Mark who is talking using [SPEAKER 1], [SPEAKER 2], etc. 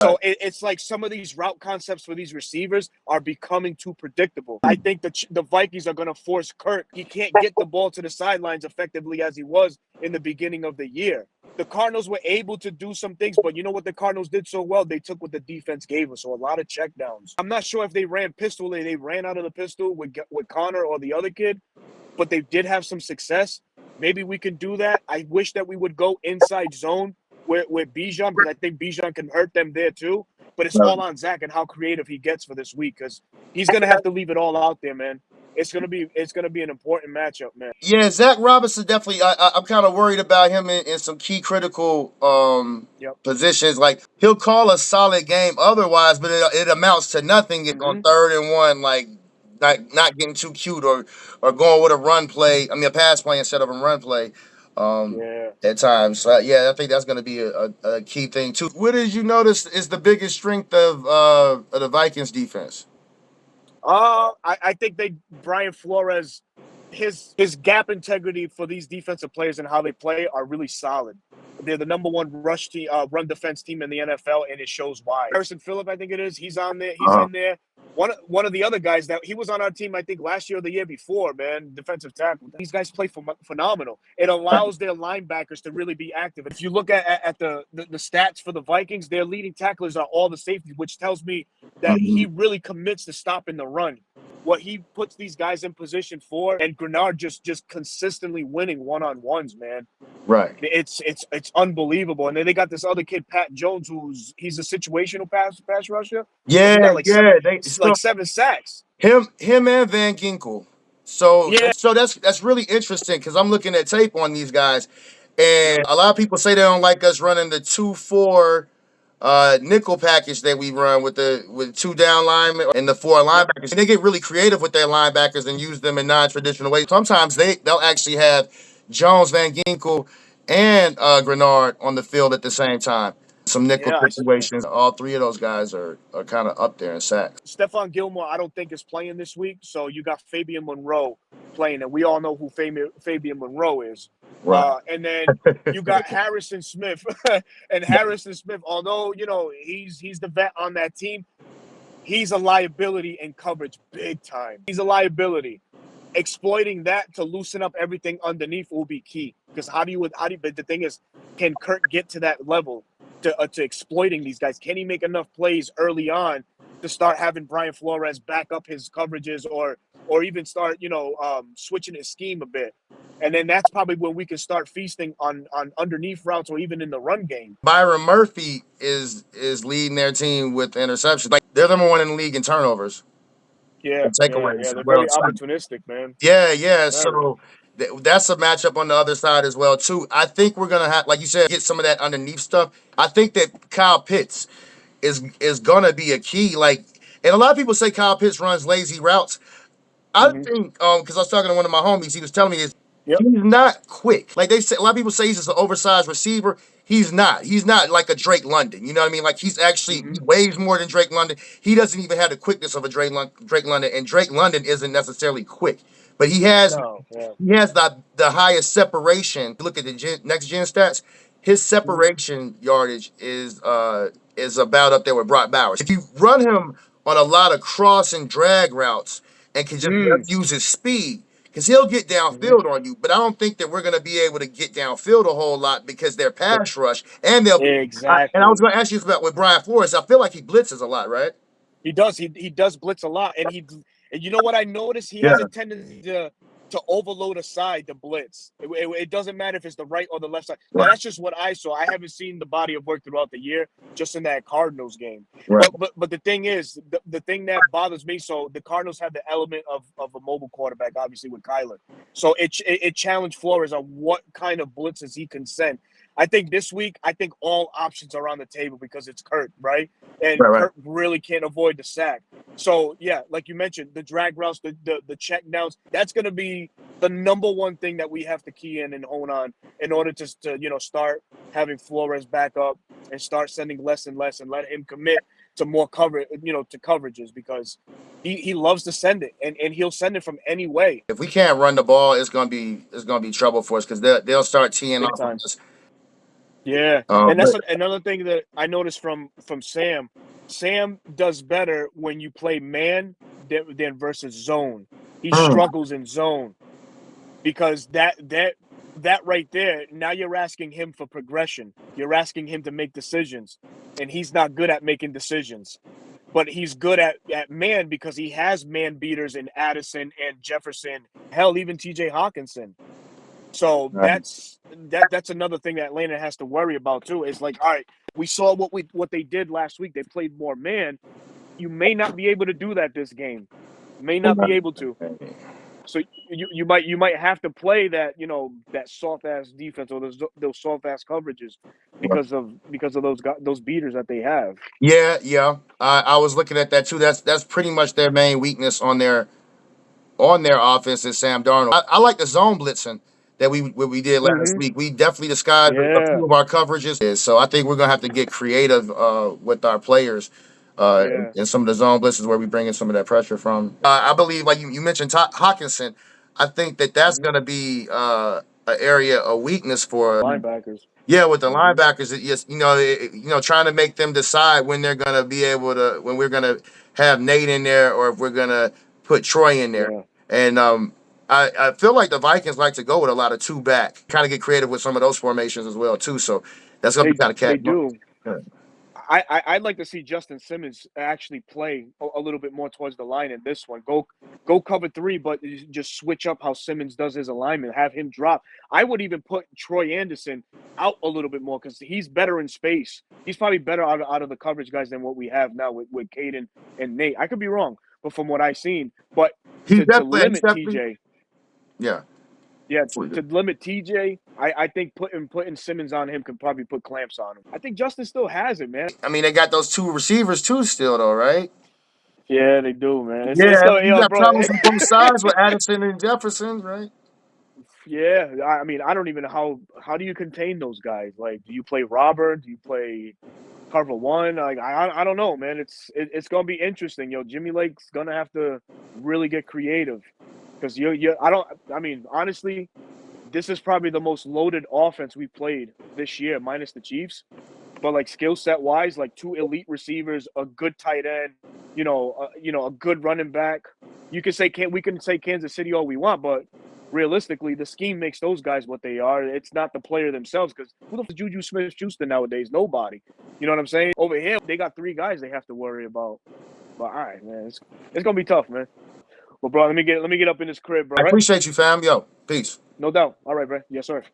[SPEAKER 1] So it's like some of these route concepts for these receivers are becoming too predictable. I think the Vikings are going to force Kurt. He can't get the ball to the sidelines effectively as he was in the beginning of the year. The Cardinals were able to do some things, but you know what the Cardinals did so well? They took what the defense gave us, so a lot of checkdowns. I'm not sure if they ran pistol, they ran out of the pistol with Connor or the other kid, but they did have some success. Maybe we can do that. I wish that we would go inside zone with Bijan, because I think Bijan can hurt them there too. But it's all on Zac and how creative he gets for this week, because he's gonna have to leave it all out there, man. It's gonna be an important matchup, man.
[SPEAKER 2] Yeah, Zac Robinson definitely. I'm kind of worried about him in some key critical
[SPEAKER 1] Yep.
[SPEAKER 2] positions. Like he'll call a solid game otherwise, but it amounts to nothing if on 3rd and 1. Like not getting too cute or going with a run play. I mean a pass play instead of a run play.
[SPEAKER 1] Yeah.
[SPEAKER 2] At times, yeah, I think that's going to be a key thing too. What did you notice is the biggest strength of the Vikings defense?
[SPEAKER 1] I think Brian Flores, his gap integrity for these defensive players and how they play are really solid. They're the number one run defense team in the NFL, and it shows why. Harrison Phillip, I think it is. He's on there. He's in there. One of the other guys that he was on our team, I think last year or the year before, man, defensive tackle. These guys play phenomenal. It allows their linebackers to really be active. If you look at the stats for the Vikings, their leading tacklers are all the safeties, which tells me that he really commits to stopping the run. What he puts these guys in position for, and Grenard just consistently winning one-on-ones, man.
[SPEAKER 2] Right.
[SPEAKER 1] It's unbelievable. And then they got this other kid, Pat Jones, he's a situational pass rusher. He
[SPEAKER 2] Yeah,
[SPEAKER 1] got
[SPEAKER 2] yeah. So
[SPEAKER 1] 7 sacks.
[SPEAKER 2] him and Van Ginkel. So
[SPEAKER 1] Yeah.
[SPEAKER 2] so that's really interesting because I'm looking at tape on these guys, and a lot of people say they don't like us running the 2-4 nickel package that we run with 2 down linemen and the 4
[SPEAKER 1] Yep.
[SPEAKER 2] linebackers. And they get really creative with their linebackers and use them in non-traditional ways. Sometimes they'll actually have Jones, Van Ginkel, and Grenard on the field at the same time. Some nickel
[SPEAKER 1] Yeah.
[SPEAKER 2] situations. All 3 of those guys are kind of up there in sacks.
[SPEAKER 1] Stephon Gilmore, I don't think is playing this week. So you got Fabian Monroe playing, and we all know who Fabian Monroe is.
[SPEAKER 2] Right.
[SPEAKER 1] And then you got Harrison Smith, and Harrison Smith, although he's the vet on that team, he's a liability in coverage big time. He's a liability. Exploiting that to loosen up everything underneath will be key. Because but the thing is, can Kurt get to that level to exploiting these guys? Can he make enough plays early on to start having Brian Flores back up his coverages, or even start switching his scheme a bit? And then that's probably when we can start feasting on underneath routes or even in the run game.
[SPEAKER 2] Byron Murphy is leading their team with interceptions. Like they're number 1 in the league in turnovers
[SPEAKER 1] Yeah,
[SPEAKER 2] and
[SPEAKER 1] yeah,
[SPEAKER 2] takeaways
[SPEAKER 1] yeah.
[SPEAKER 2] as
[SPEAKER 1] They're
[SPEAKER 2] well.
[SPEAKER 1] very opportunistic, man.
[SPEAKER 2] Yeah, yeah.
[SPEAKER 1] Very.
[SPEAKER 2] So that's a matchup on the other side as well too. I think we're gonna have, like you said, get some of that underneath stuff. I think that Kyle Pitts is gonna be a key. Like, and a lot of people say Kyle Pitts runs lazy routes. I think because I was talking to one of my homies, he was telling me this.
[SPEAKER 1] Yep.
[SPEAKER 2] He's not quick. Like they say, a lot of people say he's just an oversized receiver. He's not. He's not like a Drake London. You know what I mean? Like he's actually he weighs more than Drake London. He doesn't even have the quickness of a Drake London, and Drake London isn't necessarily quick, but he has
[SPEAKER 1] No. Yeah.
[SPEAKER 2] the highest separation. Look at the next gen stats. His separation yardage is about up there with Brock Bowers. If you run him on a lot of cross and drag routes and can just use his speed, because he'll get downfield on you. But I don't think that we're going to be able to get downfield a whole lot because they're pass rush and they'll. And I was
[SPEAKER 1] Exactly.
[SPEAKER 2] going to ask you about with Brian Flores. I feel like he blitzes a lot, right?
[SPEAKER 1] He does. He does blitz a lot, and you know what I noticed? He
[SPEAKER 2] Yeah.
[SPEAKER 1] has a tendency to overload a side to blitz. It doesn't matter if it's the right or the left side. Now that's just what I saw. I haven't seen the body of work throughout the year, just in that Cardinals game.
[SPEAKER 2] Right.
[SPEAKER 1] But the thing is, the thing that bothers me. So the Cardinals have the element of a mobile quarterback, obviously with Kyler. So it challenged Flores on what kind of blitzes he can send. I think this week, all options are on the table because it's Kurt, right? And
[SPEAKER 2] Right.
[SPEAKER 1] Kurt really can't avoid the sack. So, yeah, like you mentioned, the drag routes, the check downs, that's going to be the number one thing that we have to key in and hone on in order to start having Flores back up and start sending less and less and let him commit to more to coverages, because he loves to send it, and he'll send it from any way.
[SPEAKER 2] If we can't run the ball, it's gonna be trouble for us because they'll start teeing
[SPEAKER 1] Big
[SPEAKER 2] off on
[SPEAKER 1] time.
[SPEAKER 2] us.
[SPEAKER 1] Yeah, and that's
[SPEAKER 2] But
[SPEAKER 1] another thing that I noticed from Sam. Sam does better when you play man than versus zone. He
[SPEAKER 2] mm,
[SPEAKER 1] struggles in zone because that right there. Now you're asking him for progression. You're asking him to make decisions, and he's not good at making decisions. But he's good at man because he has man beaters in Addison and Jefferson. Hell, even T.J. Hawkinson. So
[SPEAKER 2] right,
[SPEAKER 1] that's another thing that Atlanta has to worry about too. Is like, all right, we saw what they did last week. They played more man. You may not be able to do that this game. May not be able to. So you might have to play that that soft ass defense or those soft ass coverages
[SPEAKER 2] right.
[SPEAKER 1] because of those beaters that they have.
[SPEAKER 2] Yeah, yeah. I was looking at that too. That's pretty much their main weakness on their offense is Sam Darnold. I like the zone blitzing that we did last
[SPEAKER 1] Hmm.
[SPEAKER 2] week. We definitely disguised a
[SPEAKER 1] Yeah,
[SPEAKER 2] few of our coverages. So I think we're gonna have to get creative with our players
[SPEAKER 1] yeah.
[SPEAKER 2] in some of the zone blitzes where we bring in some of that pressure from. I believe, like you mentioned, Hawkinson. I think that's
[SPEAKER 1] Hmm.
[SPEAKER 2] gonna be an area of weakness for.
[SPEAKER 1] Linebackers.
[SPEAKER 2] Yeah, with the
[SPEAKER 1] Hmm.
[SPEAKER 2] linebackers, yes, trying to make them decide when they're gonna be able to, when we're gonna have Nate in there, or if we're gonna put Troy in there.
[SPEAKER 1] Yeah,
[SPEAKER 2] And I feel like the Vikings like to go with a lot of two back, kind of get creative with some of those formations as well too. So that's gonna be kind of
[SPEAKER 1] they
[SPEAKER 2] cat.
[SPEAKER 1] do. I'd like to see Justin Simmons actually play a little bit more towards the line in this one. Go cover three, but just switch up how Simmons does his alignment. Have him drop. I would even put Troy Anderson out a little bit more because he's better in space. He's probably better out of the coverage guys than what we have now with Caden and Nate. I could be wrong, but from what I've seen, but to
[SPEAKER 2] He's
[SPEAKER 1] limit
[SPEAKER 2] definitely,
[SPEAKER 1] TJ,
[SPEAKER 2] yeah.
[SPEAKER 1] yeah, to limit TJ, I think putting Simmons on him could probably put clamps on him. I think Justin still has it, man.
[SPEAKER 2] I mean, they got those two receivers too, still though, right?
[SPEAKER 1] Yeah, they do, man. It's
[SPEAKER 2] Yeah,
[SPEAKER 1] still,
[SPEAKER 2] you got
[SPEAKER 1] bro.
[SPEAKER 2] problems on both sides with Addison and Jefferson, right?
[SPEAKER 1] Yeah, I mean, I don't even know how do you contain those guys? Like, do you play Robert? Do you play cover one? Like, I don't know, man. It's gonna be interesting, yo. Jimmy Lake's gonna have to really get creative because you I don't. I mean, honestly, this is probably the most loaded offense we played this year, minus the Chiefs. But like skill set wise, like two elite receivers, a good tight end, a good running back. We can say Kansas City all we want, but realistically, the scheme makes those guys what they are. It's not the player themselves because who the f- is Juju Smith-Schuster nowadays? Nobody. You know what I'm saying? Over here, they got three guys they have to worry about. But all right, man, it's gonna be tough, man. Well, bro, let me get up in this crib, bro.
[SPEAKER 2] I
[SPEAKER 1] All right,
[SPEAKER 2] appreciate you, fam. Yo, peace.
[SPEAKER 1] no doubt. All right, bro. Yes, sir.